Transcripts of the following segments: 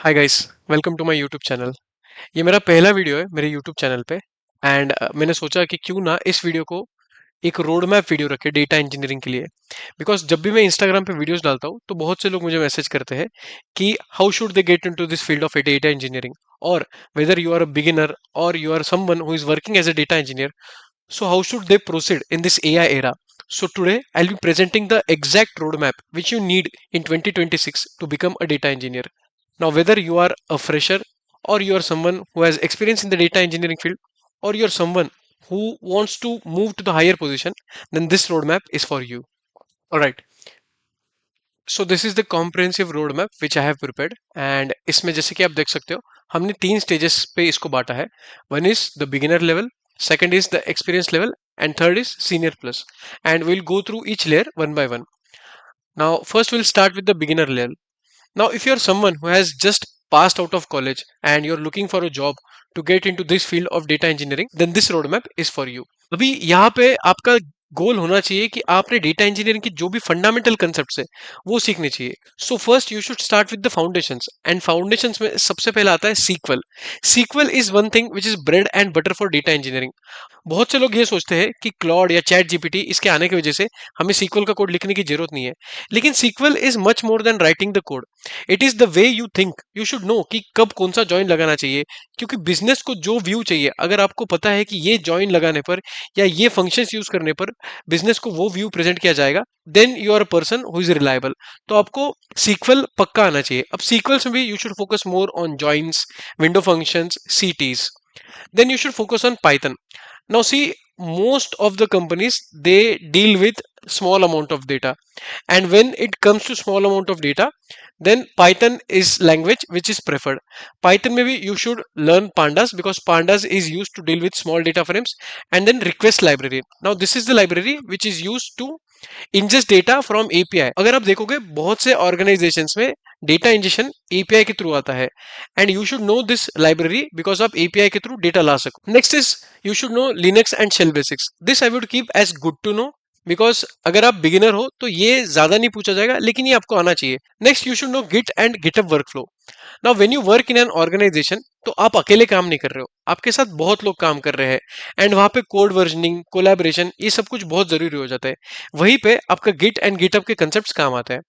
Hi guys, welcome to my YouTube channel. ये मेरा पहला वीडियो है मेरे यूट्यूब चैनल पे। एंड मैंने सोचा कि क्यों ना इस वीडियो को एक रोड मैप वीडियो रखे डेटा इंजीनियरिंग के लिए। बिकॉज जब भी मैं इंस्टाग्राम पे वीडियोस डालता हूँ तो बहुत से लोग मुझे मैसेज करते हैं कि how should they get into this field of data engineering, और whether you are a beginner or you are someone who is working as a data engineer, so how should they proceed in this AI era? So today I'll be presenting the exact roadmap which you need in 2026 to become a data engineer. Now, whether you are a fresher or you are someone who has experience in the data engineering field, or you are someone who wants to move to the higher position, then this roadmap is for you. All right. So this is the comprehensive roadmap which I have prepared, and इसमें जैसे कि आप देख सकते हो हमने तीन stages पे इसको बांटा है. One is the beginner level, second is the experience level, and third is senior plus. And we'll go through each layer one by one. Now first we'll start with the beginner level. Now, if you're someone who has just passed out of college and you're looking for a job to get into this field of data engineering, then this roadmap is for you. अभी यहाँ पे आपका गोल होना चाहिए कि आपने data engineering की जो भी फंडामेंटल कंसेप्ट्स है वो सीखने चाहिए. So first you should start with the foundations, and foundations में सबसे पहला आता है SQL. SQL is one thing which is bread and butter for data engineering. बहुत से लोग ये सोचते हैं कि क्लॉड या चैट जीपीटी इसके आने की वजह से हमें सीक्वल का कोड लिखने की जरूरत नहीं है. लेकिन SQL is much more than writing the code. It is the way you think. You should know कि कब कौन सा जॉइन लगाना चाहिए, क्योंकि बिजनेस को जो व्यू चाहिए, अगर आपको पता है कि ये जॉइन लगाने पर या ये फंक्शंस यूज करने पर बिजनेस को वो व्यू प्रेजेंट किया जाएगा, then you are a person who is reliable. तो आपको सीक्वल पक्का आना चाहिए. अब सीक्वल्स में भी you should focus more on joins, window functions, cities. Then you should focus on Python. Now see, most of the companies, they deal with small amount of data, and when it comes to small amount of data, then Python is language which is preferred. Python maybe you should learn pandas, because pandas is used to deal with small data frames. And then request library. Now this is the library which is used to ingest data from API. अगर आप देखोगे बहुत से organizations में data injection API के through आता है, and you should know this library because आप एपीआई के थ्रू डेटा ला सको. Next is you should know Linux and shell basics. This I would keep as good to know, because अगर आप beginner हो तो ये ज्यादा नहीं पूछा जाएगा, लेकिन ये आपको आना चाहिए. Next you should know git and GitHub workflow. Now when you work in an organization, तो आप अकेले काम नहीं कर रहे हो, आपके साथ बहुत लोग काम कर रहे हैं, एंड वहां पे कोड वर्जनिंग, कोलैबोरेशन, ये सब कुछ बहुत जरूरी हो जाता है. वहीं पे आपका गिट एंड गिटअप के कंसेप्ट काम आते हैं.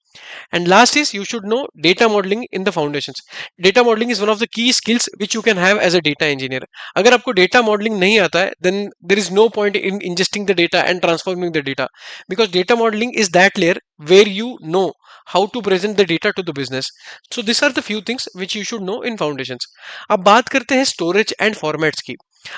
And last is you should know data modeling in the foundations. Data modeling is one of the key skills which you can have as a data engineer. अगर आपको data modeling नहीं आता है, then there is no point in ingesting the data and transforming the data, because data modeling is that layer where you know how to present the data to the business. So these are the few things which you should know in foundations. अब बात करते हैं storage and formats की.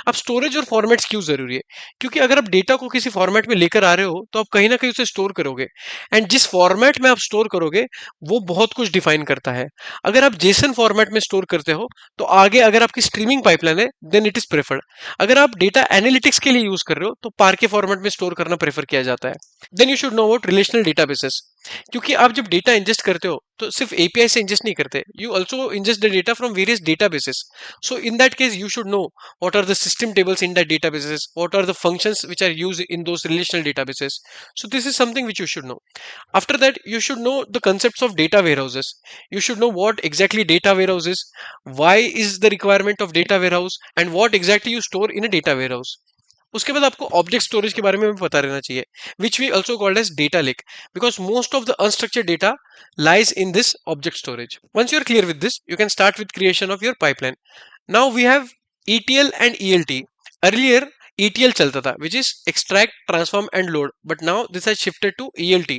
अब storage और formats क्यों जरूरी है? क्योंकि अगर आप डेटा को किसी फॉर्मेट में लेकर आ रहे हो तो आप कहीं ना कहीं उसे स्टोर करोगे, एंड जिस फॉर्मेट में आप स्टोर करोगे वो बहुत कुछ डिफाइन करता है. अगर आप जेसन फॉर्मेट में स्टोर करते हो तो आगे अगर आपकी स्ट्रीमिंग पाइपलाइन है, देन इट इज प्रेफर्ड. अगर आप डेटा एनालिटिक्स के लिए यूज कर रहे हो तो पार्के फॉर्मेट में स्टोर करना प्रेफर किया जाता है. Then you should know about relational databases. क्योंकि आप जब डेटा इंजेस्ट करते हो तो सिर्फ एपीआई से इंजेस्ट नहीं करते, you also ingest the data from various databases. So in that case you should no what are the system tables in that databases, what are the functions which are used in those relational databases. So this is something which you should know. After that, you should know the concepts of data warehouses. You should know what exactly data warehouse is, why is the requirement of data warehouse, and what exactly you store in a data warehouse. उसके बाद आपको object storage के बारे में भी पता रहना चाहिए, which we also called as data lake, because most of the unstructured data lies in this object storage. Once you are clear with this, you can start with creation of your pipeline. Now we have ETL and ELT. Earlier ETL चलता था, which is extract, transform and load, but now this has shifted to ELT,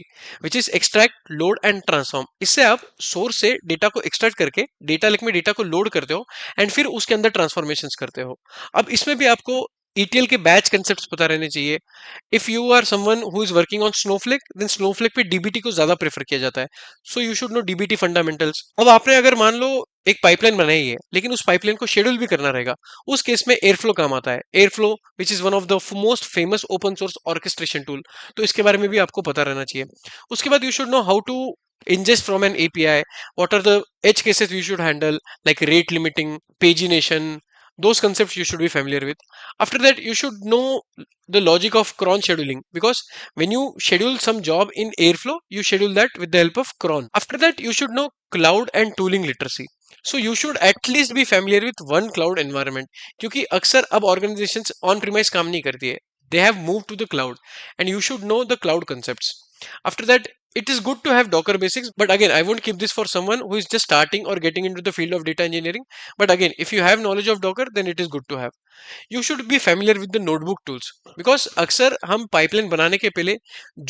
which is extract, load and transform. इससे आप source से data को extract करके data lake में data को load करते हो, एंड फिर उसके अंदर ट्रांसफॉर्मेशंस करते हो. अब इसमें भी आपको ETL के बैच कंसेप्ट्स पता रहने चाहिए. If you are someone who is working on Snowflake, then Snowflake पे डीबीटी को ज्यादा प्रेफर किया जाता है. So you should know DBT fundamentals. अब आपने अगर मान लो एक पाइपलाइन बनाई है, लेकिन उस पाइपलाइन को शेड्यूल भी करना रहेगा, उस केस में एयरफ्लो काम आता है. Airflow which is one of the most famous open source orchestration tool, तो इसके बारे में भी आपको पता रहना चाहिए. उसके बाद you should know how to ingest from an API, what are the edge cases you should handle, like rate limiting, pagination. Those concepts you should be familiar with. After that, you should know the logic of cron scheduling, because when you schedule some job in Airflow, you schedule that with the help of cron. After that, you should know cloud and tooling literacy. So you should at least be familiar with one cloud environment, क्योंकि अक्सर अब organisations on premise काम नहीं करती है, they have move to the cloud, and you should know the cloud concepts. After that, it is good to have Docker basics, but again, I won't keep this for someone who is just starting or getting into the field of data engineering. But again, if you have knowledge of Docker, then it is good to have. You should be familiar with the notebook tools, because अक्सर हम pipeline बनाने के पहले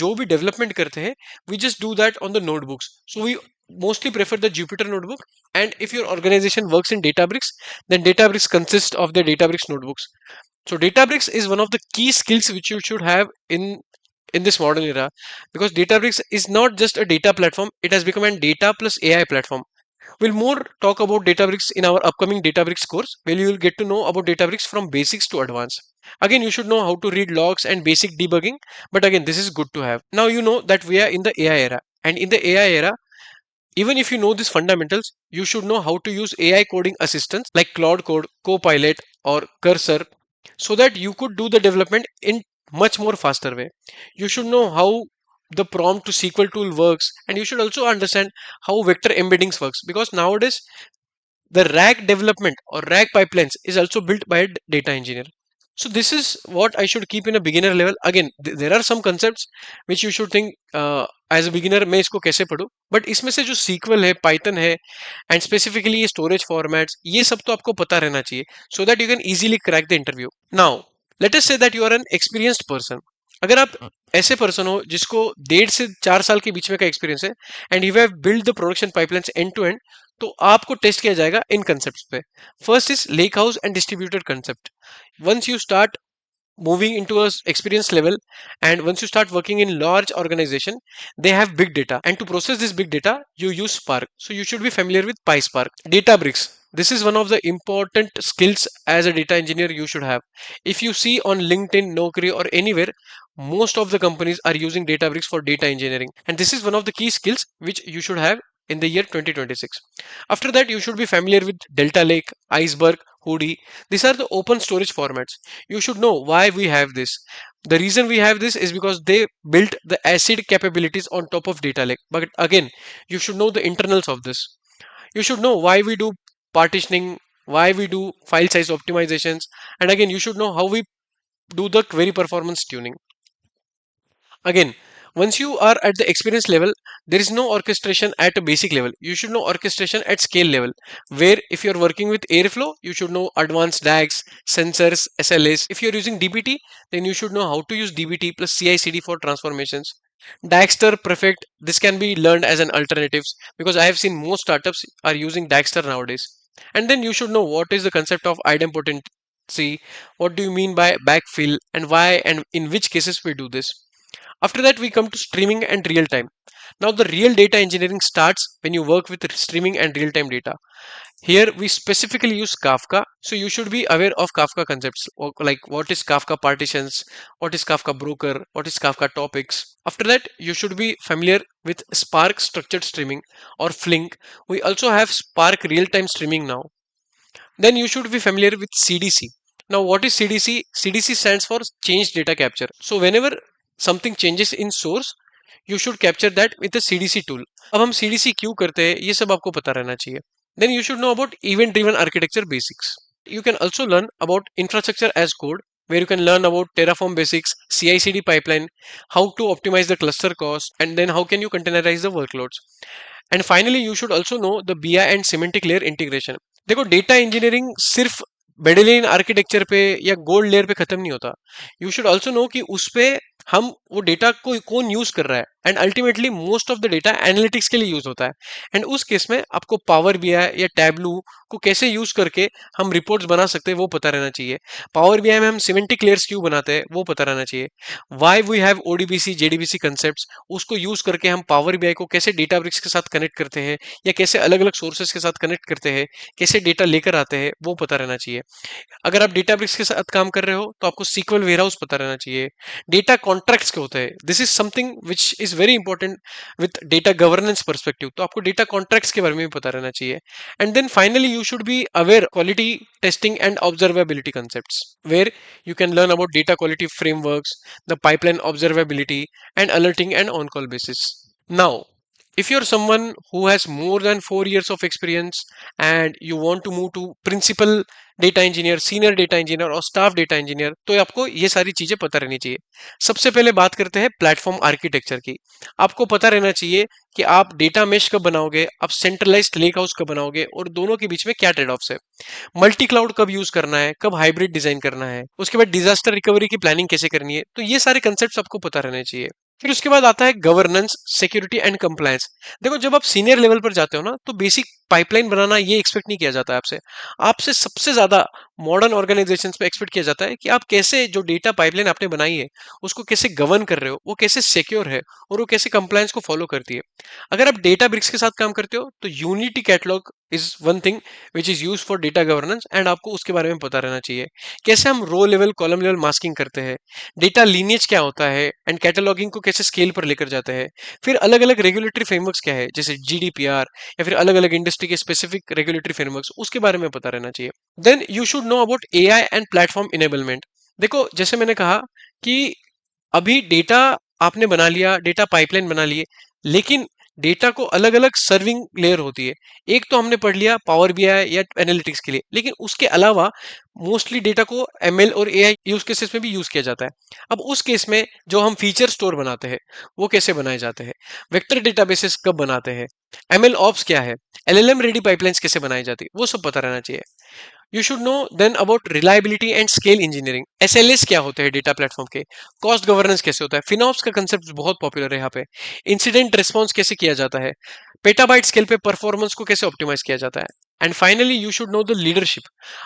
जो भी development करते हैं, we just do that on the notebooks. So we mostly prefer the Jupyter notebook. And if your organization works in Databricks, then Databricks consists of the Databricks notebooks. So Databricks is one of the key skills which you should have in this modern era, because Databricks is not just a data platform, it has become a data plus AI platform. We'll more talk about Databricks in our upcoming Databricks course, where you will get to know about Databricks from basics to advanced. Again, you should know how to read logs and basic debugging, but again, this is good to have. Now you know that we are in the AI era, and in the AI era, even if you know these fundamentals, you should know how to use AI coding assistants like Claude Code, Copilot, or Cursor, so that you could do the development in much more faster way. You should know how the prompt to SQL tool works, and you should also understand how vector embeddings works, because nowadays the RAG development or RAG pipelines is also built by a data engineer. So this is what I should keep in a beginner level. Again, there are some concepts which you should think as a beginner मैं इसको कैसे पढूं, but इसमें से जो SQL है, Python है, and specifically ये storage formats, ये सब तो आपको पता रहना चाहिए, so that you can easily crack the interview. Now let us say that you are an experienced person. अगर आप ऐसे पर्सन हो जिसको 1.5 से 4 साल के बीच में का एक्सपीरियंस है, and you have build the production pipelines end to end, तो आपको टेस्ट किया जाएगा इन कंसेप्ट्स पे. First is lakehouse and distributed concept. Once you start moving into a experience level, and once you start working in large organization, they have big data, and to process this big data you use Spark. So you should be familiar with PySpark. Databricks, this is one of the important skills as a data engineer you should have. If you see on LinkedIn, Naukri, or anywhere, most of the companies are using Databricks for data engineering, and this is one of the key skills which you should have in the year 2026. After that, you should be familiar with Delta Lake, Iceberg, Hoodie. These are the open storage formats. You should know why we have this. The reason we have this is because they built the ACID capabilities on top of Data Lake. But again, you should know the internals of this. You should know why we do partitioning, why we do file size optimizations, and again, you should know how we do the query performance tuning. Again, once you are at the experience level, there is no orchestration at a basic level. You should know orchestration at scale level, where if you're working with Airflow, you should know advanced DAGs, sensors, SLAs. If you're using DBT, then you should know how to use DBT plus CI/CD for transformations. Dagster, Prefect, this can be learned as an alternatives, because I have seen most startups are using Dagster nowadays. And then you should know what is the concept of idempotency, what do you mean by backfill, and why and in which cases we do this. After that, we come to streaming and real time. Now, the real data engineering starts when you work with streaming and real time data. Here, we specifically use Kafka. So, you should be aware of Kafka concepts, like what is Kafka partitions, what is Kafka broker, what is Kafka topics. After that, you should be familiar with Spark structured streaming or Flink. We also have Spark real time streaming now. Then you should be familiar with CDC. Now, what is CDC? CDC stands for change data capture. So, whenever something changes in source, you should capture that with the CDC tool. अब हम CDC क्यों करते हैं, ये सब आपको पता रहना चाहिए. Then you should know about event driven architecture basics. You can also learn about infrastructure as code, where you can learn about Terraform basics, CI/CD pipeline, how to optimize the cluster cost, and then how can you containerize the workloads. And finally, you should also know the BI and semantic layer integration. देखो, data engineering सिर्फ बेडेलियन architecture पे या gold layer पे खत्म नहीं होता. You should also no कि उस पे हम वो डेटा को कौन यूज कर रहा है, and ultimately most of the data analytics के लिए यूज होता है. एंड उस केस में आपको पावर बीआई या टैबलू को कैसे यूज करके हम रिपोर्ट्स बना सकते हैं वो पता रहना चाहिए. पावर बीआई में हम सिमेंटिक लेयर्स क्यों बनाते हैं वो पता रहना चाहिए. Why we have ODBC JDBC concept, उसको यूज करके हम पावर बीआई को कैसे डेटाब्रिक्स के साथ कनेक्ट करते हैं, या कैसे अलग अलग सोर्सेस के साथ कनेक्ट करते हैं, कैसे डेटा लेकर आते हैं वो पता रहना चाहिए. अगर आप डेटाब्रिक्स के साथ काम कर रहे हो तो आपको सीक्वल वेयरहाउस पता रहना चाहिए. डेटा कॉन्ट्रैक्ट्स क्या होते हैं, this is something which is very important with data governance perspective, तो आपको डेटा कॉन्ट्रैक्ट्स के बारे में भी पता रहना चाहिए. And then finally you should be aware quality testing and observability concepts, where you can learn about data quality frameworks, the pipeline observability, and alerting and on-call basis. Now, If you're someone who has more than 4 years of experience and you want to move to principal data engineer, senior data engineer और staff data engineer, तो आपको ये सारी चीजें पता रहनी चाहिए। सबसे पहले बात करते हैं प्लेटफॉर्म आर्किटेक्चर की। आपको पता रहना चाहिए कि आप डेटा मेश कब बनाओगे, आप सेंट्रलाइज्ड लेक हाउस कब बनाओगे और दोनों के बीच में क्या ट्रेड ऑफ्स है। मल्टी क्लाउड कब यूज करना है, कब हाइब्रिड डिजाइन करना है, उसके बाद डिजास्टर रिकवरी की प्लानिंग कैसे करनी है, तो ये सारे कंसेप्ट आपको पता रहने चाहिए। फिर उसके बाद आता है गवर्नेंस, सिक्योरिटी एंड कंप्लायंस। देखो जब आप सीनियर लेवल पर जाते हो ना, तो बेसिक पाइपलाइन बनाना ये एक्सपेक्ट नहीं किया जाता है आपसे। आपसे सबसे ज्यादा मॉडर्न ऑर्गेनाइजेशंस में एक्सपेक्ट किया जाता है कि आप कैसे जो डेटा पाइपलाइन आपने बनाई है उसको कैसे गवर्न कर रहे हो, वो कैसे सिक्योर है और वो कैसे कंप्लायंस को फॉलो करती है। अगर आप डेटा ब्रिक्स के साथ काम करते हो तो unity catalogue is one thing which is use for data governance and आपको उसके बारे में पता रहना चाहिए। कैसे हम रो लेवल कॉलम लेवल मास्किंग करते हैं, डेटा लीनियज क्या होता है एंड कैटलॉगिंग को कैसे स्केल पर लेकर जाते हैं। फिर अलग अलग रेगुलेटरी फ्रेमवर्क्स क्या है, जैसे जीडीपीआर या फिर अलग अलग इंडस्ट्री के स्पेसिफिक रेगुलेटरी फ्रेमवर्क्स, उसके बारे में पता रहना चाहिए। Then you should know about AI and platform enablement. देखो जैसे मैंने कहा कि अभी डेटा आपने बना लिया, डेटा पाइपलाइन बना लिए, लेकिन डेटा को अलग अलग सर्विंग लेयर होती है। एक तो हमने पढ़ लिया पावर बीआई या एनालिटिक्स के लिए, लेकिन उसके अलावा मोस्टली डेटा को एमएल और एआई यूज केसेस में भी यूज किया जाता है। अब उस केस में जो हम फीचर स्टोर बनाते हैं वो कैसे बनाए जाते हैं, वेक्टर डेटाबेसेस कब बनाते हैं, एमएल ऑप्स क्या है, एलएलएम रेडी पाइपलाइंस कैसे बनाई जाती है, वो सब पता रहना चाहिए। You should know then about reliability and scale engineering. SLS क्या होते हैं डेटा प्लेटफॉर्म के, कॉस्ट गवर्नेंस कैसे होता है, फिनॉप्स का कंसेप्ट बहुत पॉपुलर है यहाँ पे, इंसिडेंट रिस्पॉन्स कैसे किया जाता है, पेटाबाइट स्केल पे परफॉर्मेंस को कैसे ऑप्टिमाइज किया जाता है। And finally you should know the leadership.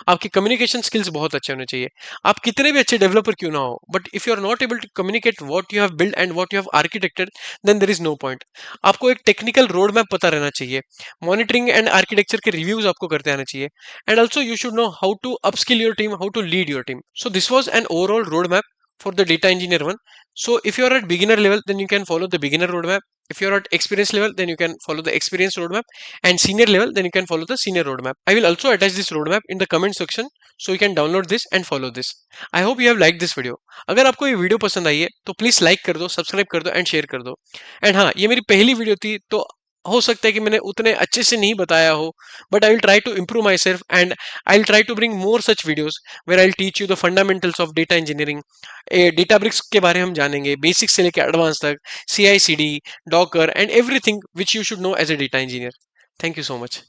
आपकी कम्युनिकेशन स्किल्स बहुत अच्छे होने चाहिए। आप कितने भी अच्छे डेवलपर क्यों ना हो, but if you are not able to communicate what you have build and what you have architected, then there is no point. आपको एक टेक्निकल रोड मैप पता रहना चाहिए, मॉनिटरिंग एंड आर्किटेक्चर के रिव्यूज आपको करते आना चाहिए, and also you should know how to upskill your team, how to lead your team. So this was an overall roadmap for the data engineer one. So if you are at beginner level, then you can follow the beginner roadmap. If you are at experience level, then you can follow the experience roadmap, and senior level, then you can follow the senior roadmap. I will also attach this roadmap in the comment section, so you can download this and follow this. I hope you have liked this video. अगर आपको ये video पसंद आई है तो please like कर दो, subscribe कर दो एंड शेयर कर दो। एंड हाँ, ये मेरी पहली वीडियो थी तो हो सकता है कि मैंने उतने अच्छे से नहीं बताया हो, but I will try to improve myself and I'll try to bring more such videos where I'll teach you the fundamentals of data engineering। Databricks के बारे हम जानेंगे बेसिक से लेकर एडवांस तक, CI/CD, Docker and everything which you should know as a data engineer। Thank you so much।